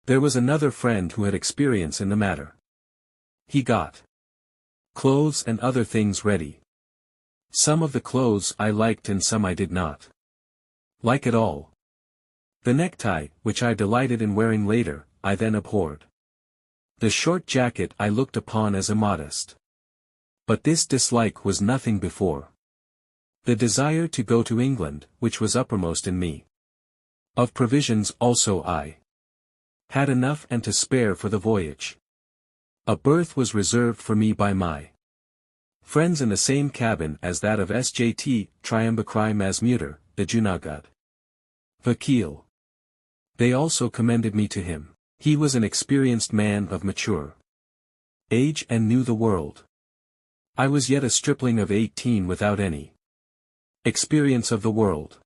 There was another friend who had experience in the matter. He got clothes and other things ready. Some of the clothes I liked and some I did not like at all. The necktie, which I delighted in wearing later, I then abhorred. The short jacket I looked upon as immodest. But this dislike was nothing before the desire to go to England, which was uppermost in me. Of provisions also I had enough and to spare for the voyage. A berth was reserved for me by my friends in the same cabin as that of Sjt Triumvakri Masmuter, the Junagadh Vakil. They also commended me to him. He was an experienced man of mature age and knew the world. I was yet a stripling of 18 without any experience of the world.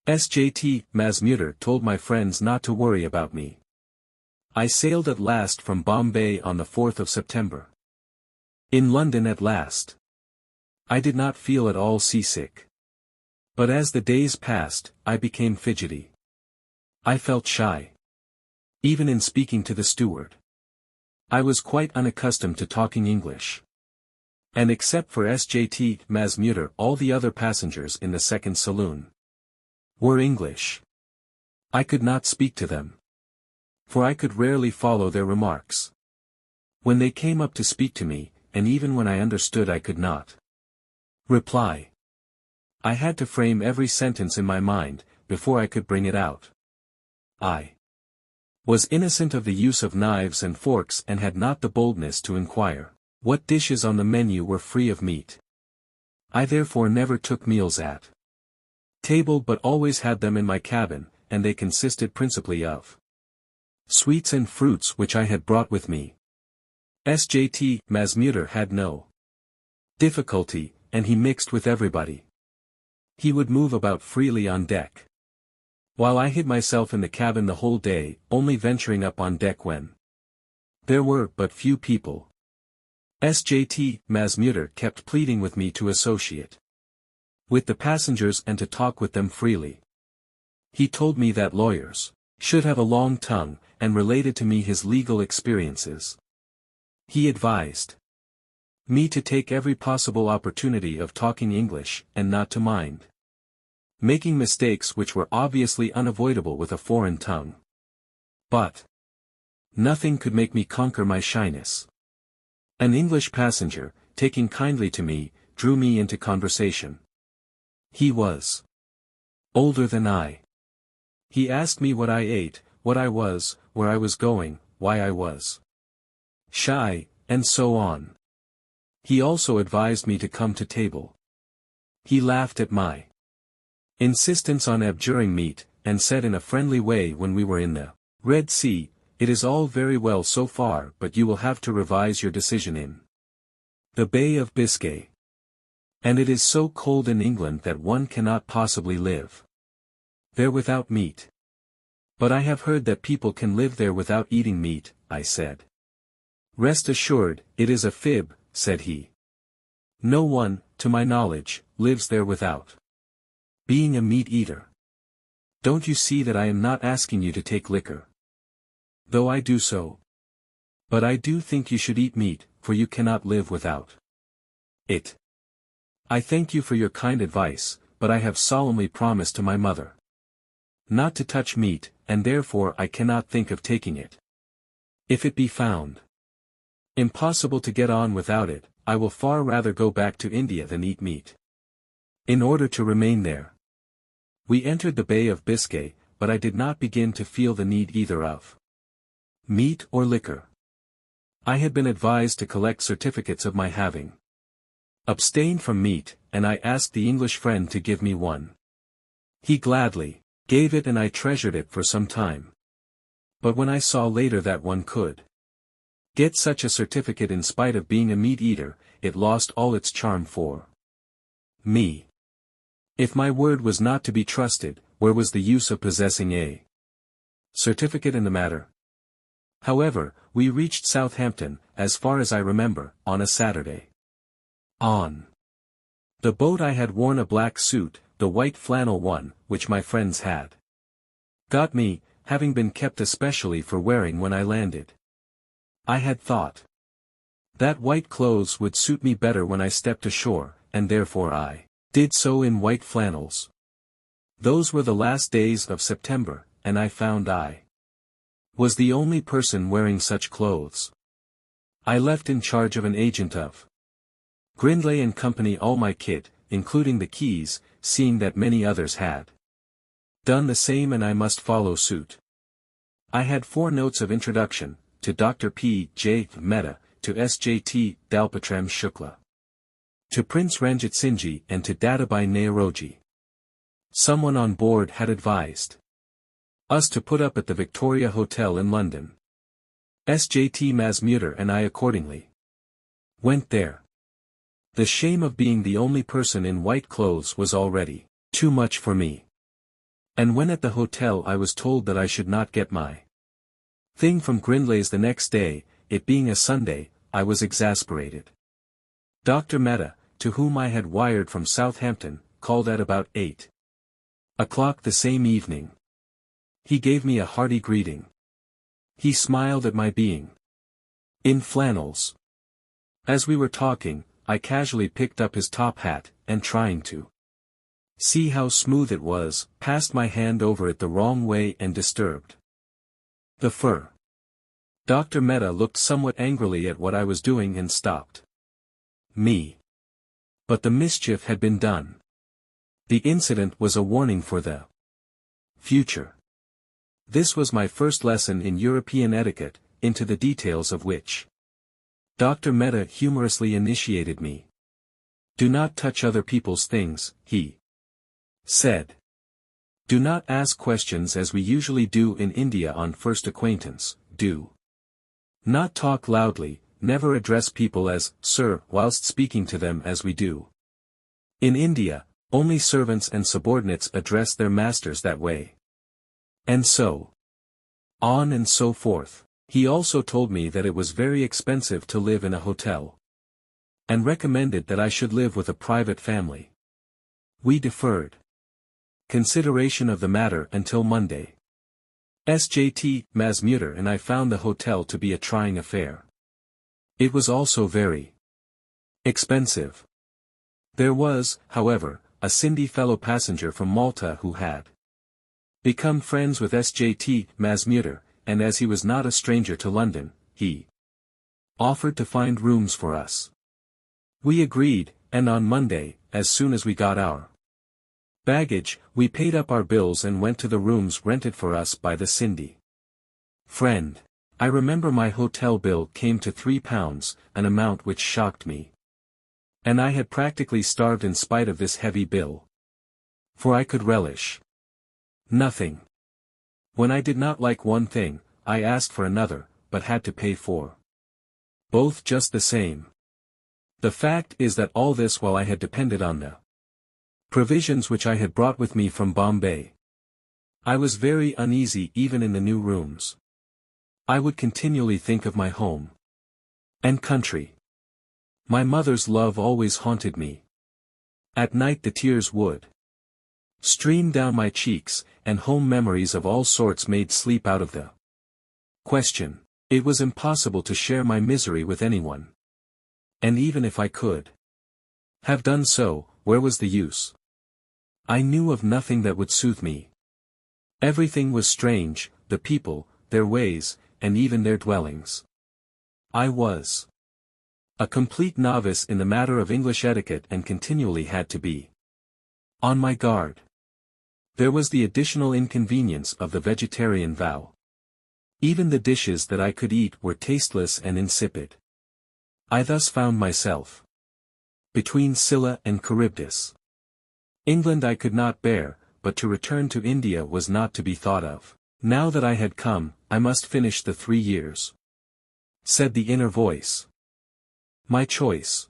Sjt Masmuter told my friends not to worry about me. I sailed at last from Bombay on the 4th of September. In London at last. I did not feel at all seasick. But as the days passed, I became fidgety. I felt shy. Even in speaking to the steward. I was quite unaccustomed to talking English. And except for Sjt Masmuter, all the other passengers in the second saloon were English. I could not speak to them, for I could rarely follow their remarks. When they came up to speak to me, and even when I understood I could not reply. I had to frame every sentence in my mind, before I could bring it out. I was innocent of the use of knives and forks and had not the boldness to inquire what dishes on the menu were free of meat. I therefore never took meals at table but always had them in my cabin, and they consisted principally of sweets and fruits which I had brought with me. Sjt Masmuter had no difficulty, and he mixed with everybody. He would move about freely on deck, while I hid myself in the cabin the whole day, only venturing up on deck when there were but few people. Sjt Masmuter kept pleading with me to associate with the passengers and to talk with them freely. He told me that lawyers should have a long tongue, and related to me his legal experiences. He advised me to take every possible opportunity of talking English, and not to mind making mistakes which were obviously unavoidable with a foreign tongue. But nothing could make me conquer my shyness. An English passenger, taking kindly to me, drew me into conversation. He was older than I. He asked me what I ate, what I was, where I was going, why I was shy, and so on. He also advised me to come to table. He laughed at my insistence on abjuring meat, and said in a friendly way when we were in the Red Sea, "It is all very well so far, but you will have to revise your decision in the Bay of Biscay. And it is so cold in England that one cannot possibly live there without meat." "But I have heard that people can live there without eating meat," I said. "Rest assured, it is a fib," said he. "No one, to my knowledge, lives there without being a meat-eater. Don't you see that I am not asking you to take liquor? Though I do so. But I do think you should eat meat, for you cannot live without it. I thank you for your kind advice, but I have solemnly promised to my mother not to touch meat, and therefore I cannot think of taking it. If it be found impossible to get on without it, I will far rather go back to India than eat meat in order to remain there." We entered the Bay of Biscay, but I did not begin to feel the need either of meat or liquor. I had been advised to collect certificates of my having abstained from meat, and I asked the English friend to give me one. He gladly gave it, and I treasured it for some time. But when I saw later that one could get such a certificate in spite of being a meat-eater, it lost all its charm for me. If my word was not to be trusted, where was the use of possessing a certificate in the matter? However, we reached Southampton, as far as I remember, on a Saturday. On the boat I had worn a black suit, the white flannel one, which my friends had got me, having been kept especially for wearing when I landed. I had thought that white clothes would suit me better when I stepped ashore, and therefore I did so in white flannels. Those were the last days of September, and I found I was the only person wearing such clothes. I left in charge of an agent of Grindlay and Company all my kit, including the keys, seeing that many others had done the same and I must follow suit. I had 4 notes of introduction, to Dr. P. J. Mehta, to S.J.T. Dalpatram Shukla, to Prince Ranjit Singhji and to Dadabhai Naoroji. Someone on board had advised us to put up at the Victoria Hotel in London. S.J.T. Mazmuder and I accordingly went there. The shame of being the only person in white clothes was already too much for me. And when at the hotel I was told that I should not get my thing from Grindlay's the next day, it being a Sunday, I was exasperated. Dr. Mehta, to whom I had wired from Southampton, called at about 8 o'clock the same evening. He gave me a hearty greeting. He smiled at my being in flannels. As we were talking, I casually picked up his top hat, and trying to see how smooth it was, passed my hand over it the wrong way and disturbed the fur. Dr. Mehta looked somewhat angrily at what I was doing and stopped me. But the mischief had been done. The incident was a warning for the future. This was my first lesson in European etiquette, into the details of which Dr. Mehta humorously initiated me. Do not touch other people's things, he said. Do not ask questions as we usually do in India on first acquaintance, do not talk loudly, never address people as, sir, whilst speaking to them as we do in India, only servants and subordinates address their masters that way. And so on and so forth. He also told me that it was very expensive to live in a hotel, and recommended that I should live with a private family. We deferred consideration of the matter until Monday. S.J.T. Mazmuder and I found the hotel to be a trying affair. It was also very expensive. There was, however, a Sindhi fellow passenger from Malta who had become friends with S.J.T. Mazmuder, and as he was not a stranger to London, he offered to find rooms for us. We agreed, and on Monday, as soon as we got our baggage, we paid up our bills and went to the rooms rented for us by the Sindhi friend. I remember my hotel bill came to £3, an amount which shocked me. And I had practically starved in spite of this heavy bill. For I could relish nothing. When I did not like one thing, I asked for another, but had to pay for both just the same. The fact is that all this while I had depended on the provisions which I had brought with me from Bombay. I was very uneasy even in the new rooms. I would continually think of my home and country. My mother's love always haunted me. At night the tears would stream down my cheeks, and home memories of all sorts made sleep out of the question. It was impossible to share my misery with anyone. And even if I could have done so, where was the use? I knew of nothing that would soothe me. Everything was strange, the people, their ways, and even their dwellings. I was a complete novice in the matter of English etiquette and continually had to be on my guard. There was the additional inconvenience of the vegetarian vow. Even the dishes that I could eat were tasteless and insipid. I thus found myself between Scylla and Charybdis. England I could not bear, but to return to India was not to be thought of. Now that I had come, I must finish the 3 years, said the inner voice. My choice.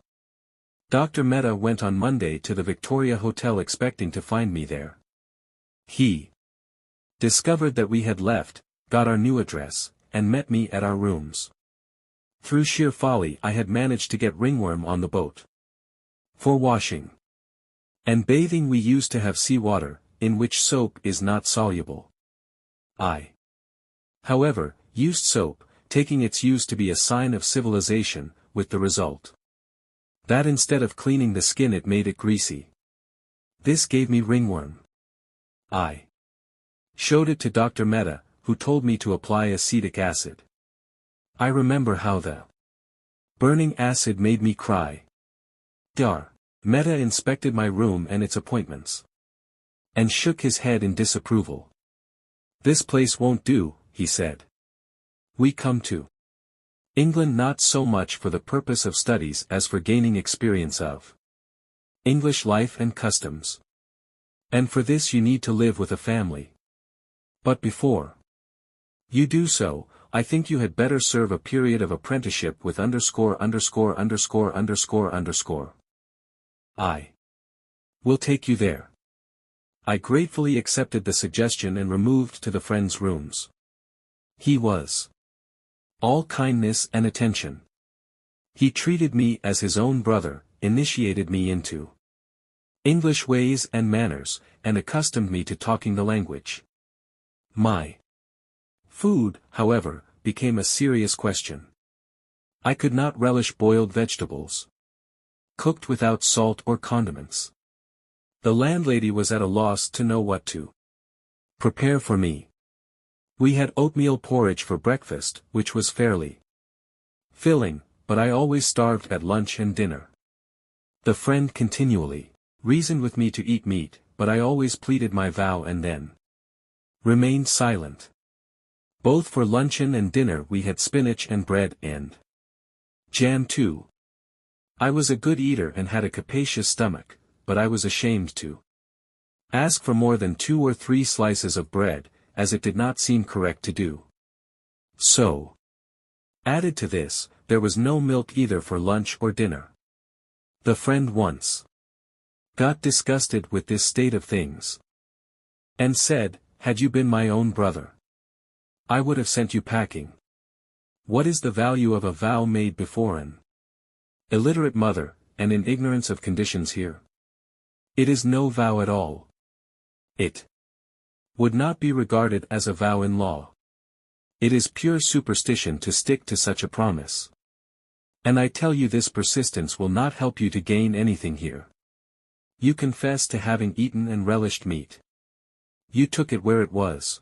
Dr. Mehta went on Monday to the Victoria Hotel expecting to find me there. He discovered that we had left, got our new address, and met me at our rooms. Through sheer folly I had managed to get ringworm on the boat. For washing and bathing we used to have sea water, in which soap is not soluble. I However, used soap, taking its use to be a sign of civilization, with the result that instead of cleaning the skin it made it greasy. This gave me ringworm. I showed it to Dr. Mehta, who told me to apply acetic acid. I remember how the burning acid made me cry. Dr. Mehta inspected my room and its appointments, and shook his head in disapproval. "This place won't do," he said. "We come to England not so much for the purpose of studies as for gaining experience of English life and customs. And for this you need to live with a family. But before you do so, I think you had better serve a period of apprenticeship with _______. I will take you there." I gratefully accepted the suggestion and removed to the friend's rooms. He was all kindness and attention. He treated me as his own brother, initiated me into English ways and manners, and accustomed me to talking the language. My food, however, became a serious question. I could not relish boiled vegetables cooked without salt or condiments. The landlady was at a loss to know what to prepare for me. We had oatmeal porridge for breakfast, which was fairly filling, but I always starved at lunch and dinner. The friend continually reasoned with me to eat meat, but I always pleaded my vow and then remained silent. Both for luncheon and dinner we had spinach and bread and jam too. I was a good eater and had a capacious stomach, but I was ashamed to ask for more than 2 or 3 slices of bread, as it did not seem correct to do so. Added to this, there was no milk either for lunch or dinner. The friend once got disgusted with this state of things, and said, "Had you been my own brother, I would have sent you packing. What is the value of a vow made before an illiterate mother, and in ignorance of conditions here? It is no vow at all. It would not be regarded as a vow in law. It is pure superstition to stick to such a promise. And I tell you this persistence will not help you to gain anything here. You confess to having eaten and relished meat. You took it where it was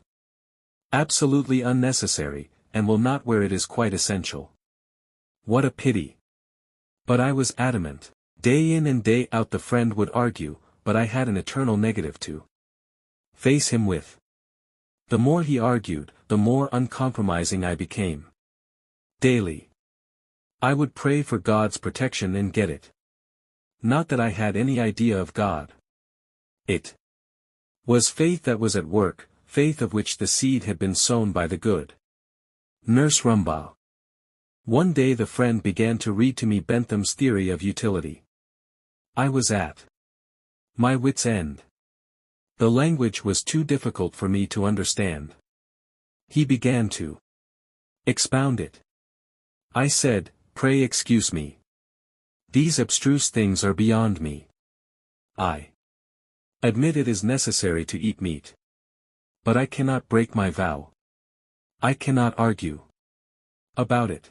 absolutely unnecessary, and will not where it is quite essential. What a pity!" But I was adamant. Day in and day out the friend would argue, but I had an eternal negative to face him with. The more he argued, the more uncompromising I became. Daily I would pray for God's protection and get it. Not that I had any idea of God. It was faith that was at work, faith of which the seed had been sown by the good Nurse Rumbaugh. One day the friend began to read to me Bentham's theory of utility. I was at my wit's end. The language was too difficult for me to understand. He began to expound it. I said, "Pray excuse me. These abstruse things are beyond me. I admit it is necessary to eat meat. But I cannot break my vow. I cannot argue about it.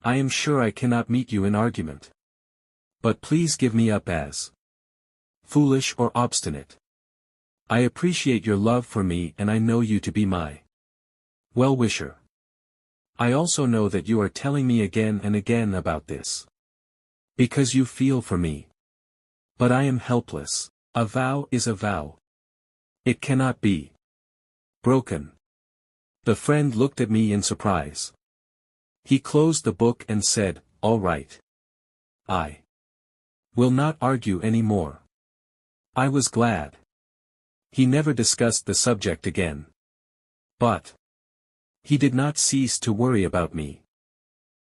I am sure I cannot meet you in argument. But please give me up as foolish or obstinate. I appreciate your love for me and I know you to be my well-wisher. I also know that you are telling me again and again about this because you feel for me. But I am helpless. A vow is a vow. It cannot be broken." The friend looked at me in surprise. He closed the book and said, "All right. I will not argue any more." I was glad. He never discussed the subject again. But he did not cease to worry about me.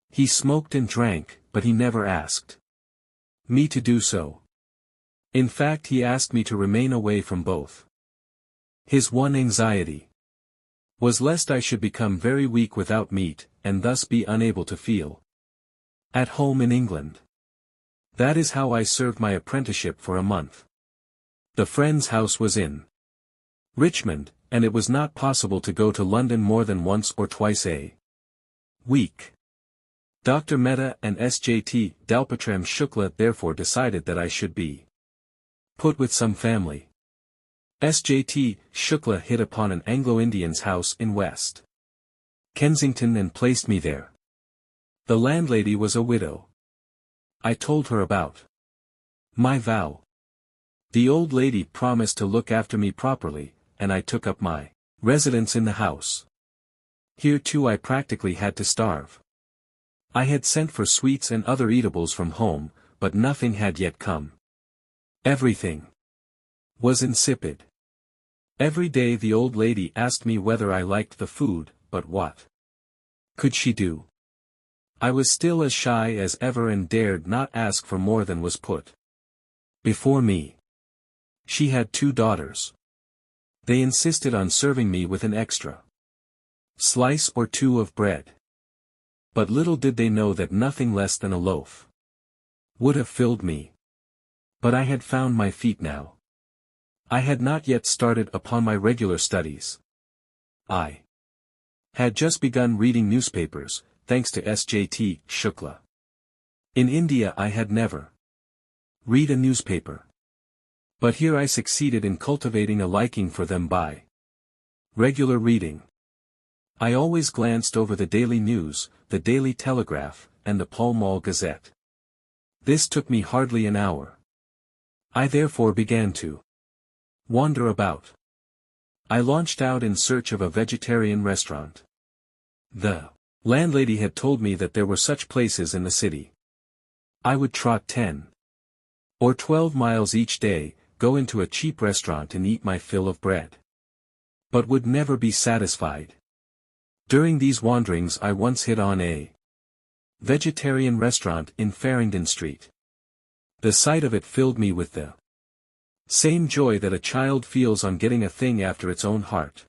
He smoked and drank, but he never asked me to do so. In fact, he asked me to remain away from both. His one anxiety was lest I should become very weak without meat, and thus be unable to feel at home in England. That is how I served my apprenticeship for a month. The friend's house was in Richmond, and it was not possible to go to London more than once or twice a week. Dr. Mehta and Sjt Dalpatram Shukla therefore decided that I should be put with some family. Sjt Shukla hit upon an Anglo-Indian's house in West Kensington and placed me there. The landlady was a widow. I told her about my vow. The old lady promised to look after me properly, and I took up my residence in the house. Here too I practically had to starve. I had sent for sweets and other eatables from home, but nothing had yet come. Everything was insipid. Every day the old lady asked me whether I liked the food, but what could she do? I was still as shy as ever and dared not ask for more than was put before me. She had 2 daughters. They insisted on serving me with an extra slice or 2 of bread. But little did they know that nothing less than a loaf would have filled me. But I had found my feet now. I had not yet started upon my regular studies. I had just begun reading newspapers, thanks to Sjt Shukla. In India I had never read a newspaper. But here I succeeded in cultivating a liking for them by regular reading. I always glanced over the Daily News, the Daily Telegraph, and the Pall Mall Gazette. This took me hardly an hour. I therefore began to wander about. I launched out in search of a vegetarian restaurant. The landlady had told me that there were such places in the city. I would trot 10 or 12 miles each day, go into a cheap restaurant and eat my fill of bread, but would never be satisfied. During these wanderings I once hit on a vegetarian restaurant in Farringdon Street. The sight of it filled me with the same joy that a child feels on getting a thing after its own heart.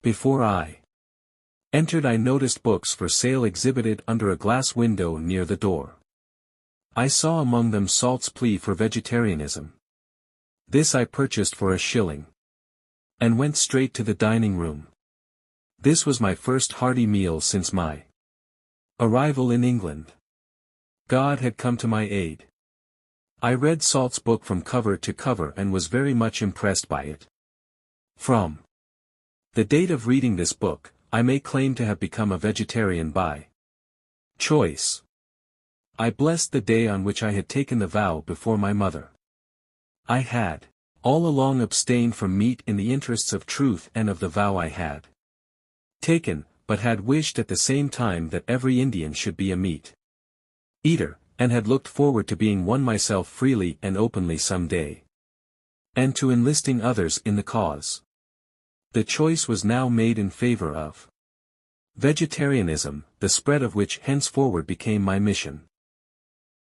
Before I entered I noticed books for sale exhibited under a glass window near the door. I saw among them Salt's Plea for Vegetarianism. This I purchased for £1, and went straight to the dining room. This was my first hearty meal since my arrival in England. God had come to my aid. I read Salt's book from cover to cover and was very much impressed by it. From the date of reading this book, I may claim to have become a vegetarian by choice. I blessed the day on which I had taken the vow before my mother. I had all along abstained from meat in the interests of truth and of the vow I had taken, but had wished at the same time that every Indian should be a meat eater, and had looked forward to being one myself freely and openly some day, and to enlisting others in the cause. The choice was now made in favor of vegetarianism, the spread of which henceforward became my mission.